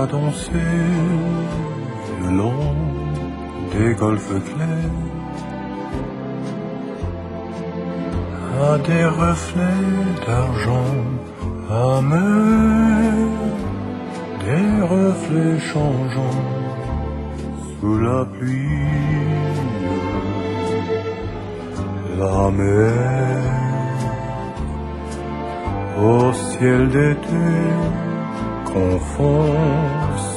à danser le long des golfes clairs, à des reflets d'argent amer, des reflets changeants sous la pluie. La mer au ciel d'été confond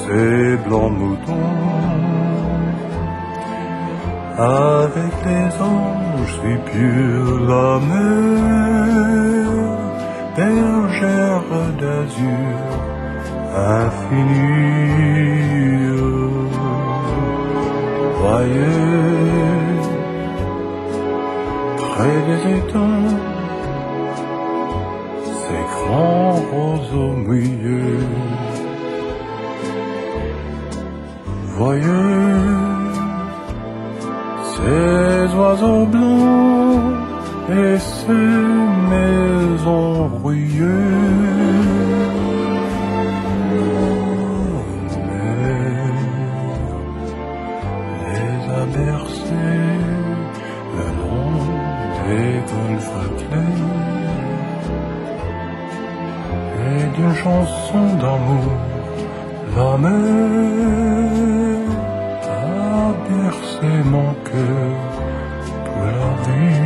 ses blancs moutons avec les anges si purs. La mer, bergère d'azur infinie, voyez près des étangs ces grands roseaux mouillés. Voyez ces oiseaux blancs et ces maisons rouillées. Mer les a bercés le long des golfes clairs et d'une chanson d'amour. La mer a bercé mon cœur pour la vie.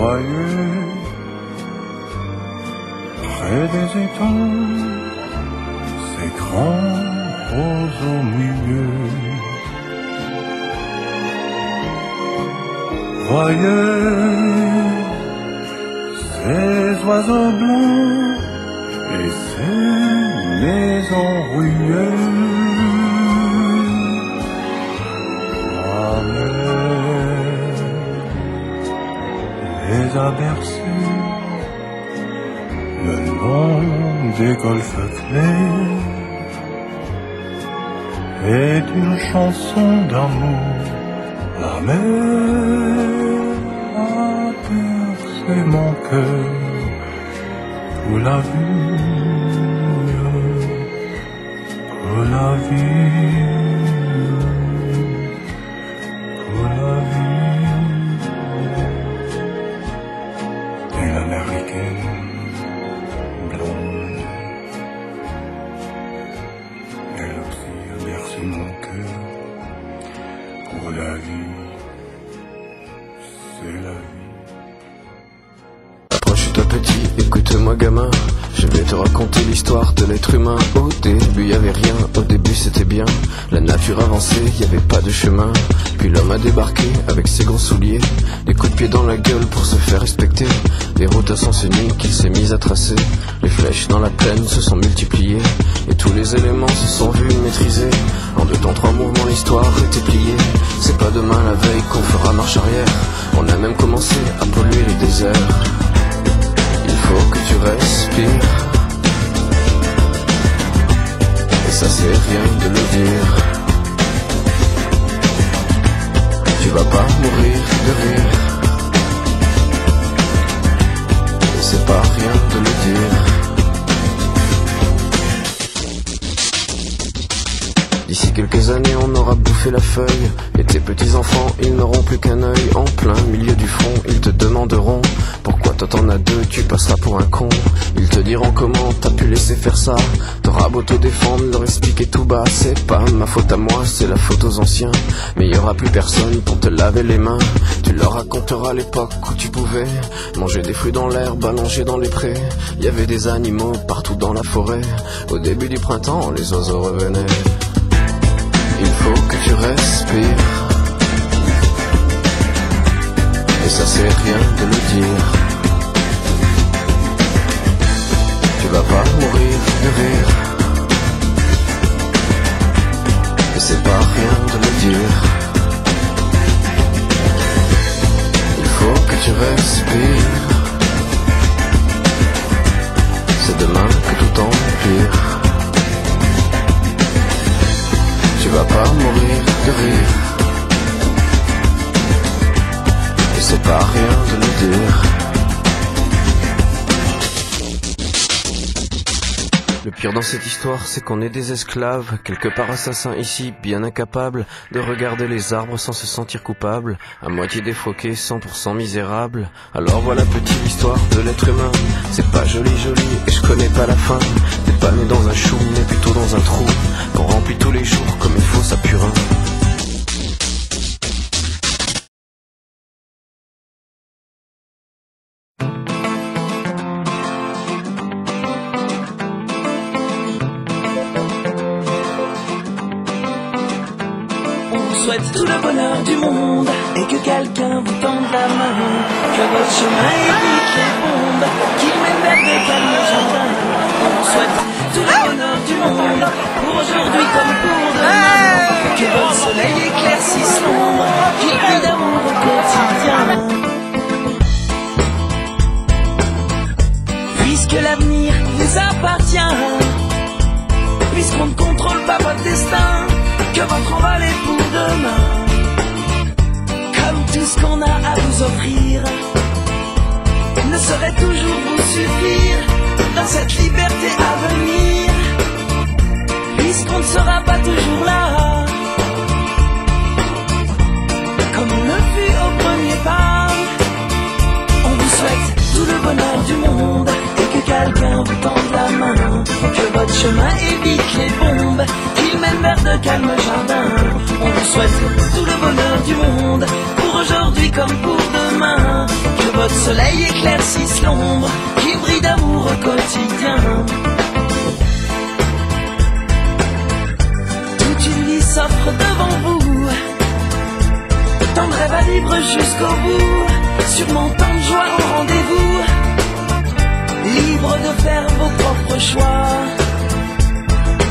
Voyez près des étangs ces grands roseaux mouillés. Voyez ces oiseaux blancs et ces maisons rouillées. La mer les a bercés le long des golfes clairs et d'une chanson d'amour. La mer a bercé mon cœur pour la vie, pour la vie, pour la vie. Une américaine blonde, elle aussi a bercé mon cœur pour la vie, c'est la vie. Approche-toi petit, écoute-moi gamin, je vais te raconter l'histoire de l'être humain. Au début y avait rien, au début c'était bien. La nature avançait, y avait pas de chemin. Puis l'homme a débarqué avec ses gros souliers, des coups de pied dans la gueule pour se faire respecter. Des routes à sens unique qu'il s'est mis à tracer. Les flèches dans la plaine se sont multipliées et tous les éléments se sont vus maîtrisés. En 2 temps 3 mouvements l'histoire était pliée. C'est pas demain la veille qu'on fera marche arrière. On a même commencé à polluer les déserts. Il faut que tu respires, et ça c'est rien de le dire. Tu vas pas mourir de rire, et c'est pas rien de le dire. D'ici quelques années on aura bouffé la feuille, et tes petits enfants ils n'auront plus qu'un œil. En plein milieu du front ils te demanderont pourquoi toi t'en as 2, tu passeras pour un con. Ils te diront comment t'as pu laisser faire ça. T'auras beau te défendre, leur expliquer tout bas. C'est pas ma faute à moi, c'est la faute aux anciens. Mais y aura plus personne pour te laver les mains. Tu leur raconteras l'époque où tu pouvais manger des fruits dans l'herbe, allonger dans les prés. Y avait des animaux partout dans la forêt. Au début du printemps, les oiseaux revenaient. Il faut que tu respires, et ça c'est rien de le dire. Tu vas pas mourir de rire, respire. C'est demain que tout empire. Tu vas pas mourir de rire. Et c'est pas rien de le dire. Le pire dans cette histoire, c'est qu'on est des esclaves, quelque part assassins ici, bien incapables de regarder les arbres sans se sentir coupables, à moitié défroqués, 100% misérables. Alors voilà petite histoire de l'être humain, c'est pas joli et je connais pas la fin. T'es pas né dans un chou, mais plutôt dans un trou, qu'on remplit tous les jours comme il faut sa purin. Souhaite tout le bonheur du monde et que quelqu'un vous tende la main, que votre chemin évite les bombes qui mènent vers de calmes jardins. On souhaite tout le bonheur du monde pour aujourd'hui comme pour demain, que votre soleil éclaircisse l'ombre, qu'il brille d'amour au quotidien. Puisque l'avenir vous appartient, puisqu'on ne contrôle pas votre destin, que votre envol est pour demain. Comme tout ce qu'on a à vous offrir ne saurait toujours vous suffire dans cette liberté à venir, puisqu'on ne sera pas toujours là comme on le fut au premier pas. On vous souhaite tout le bonheur du monde et que quelqu'un vous tende la main, que votre chemin évite les bombes qu'il mène vers de calmes jardins. On vous souhaite tout le bonheur du monde pour aujourd'hui comme pour demain, que votre soleil éclaircisse l'ombre, qu'il brille d'amour au quotidien. Toute une vie s'offre devant vous, tant de rêves à vivre jusqu'au bout, sûrement tant de joie au rendez-vous, libre de faire vos propres choix,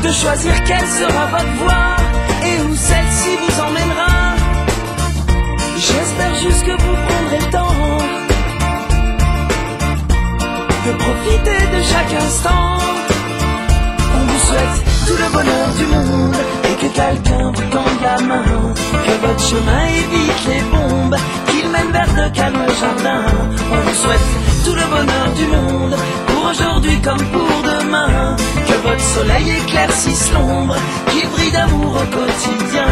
de choisir quelle sera votre voie et où celle-ci vous emmènera. J'espère juste que vous prendrez le temps de profiter de chaque instant. On vous souhaite tout le bonheur du monde et que quelqu'un vous tende la main, que votre chemin évite les bombes qu'il mène vers de calmes jardins. On vous souhaite tout le bonheur du monde pour aujourd'hui comme pour demain, que votre soleil éclaircisse l'ombre, qu'il brille d'amour au quotidien.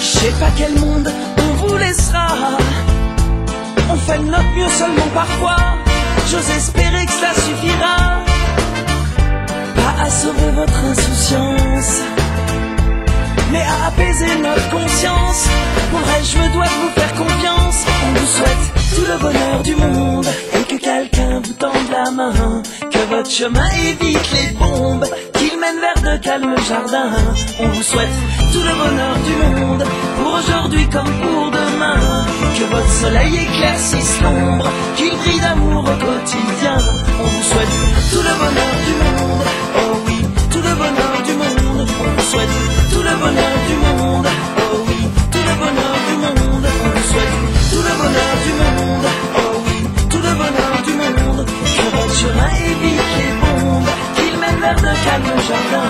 Je sais pas quel monde on vous laissera, on fait de notre mieux seulement parfois. J'ose espérer que cela suffira, pas à sauver votre insouciance, mais à apaiser notre conscience. Pour elle, je me dois de vous faire confiance. On vous souhaite tout le bonheur du monde et que quelqu'un vous tende la main, que votre chemin évite les bombes qu'il mène vers de calmes jardins. On vous souhaite tout le bonheur du monde pour aujourd'hui comme pour demain, que votre soleil éclaircisse l'ombre, qu'il brille d'amour au quotidien. On vous souhaite tout le bonheur du monde, oh oui, tout le bonheur du monde. On vous souhaite tout le bonheur du monde, oh oui, tout le bonheur du monde. On vous souhaite tout le bonheur du monde, oh oui, tout le bonheur du monde, que votre chemin évite les bombes qu'il mène vers de calmes jardins.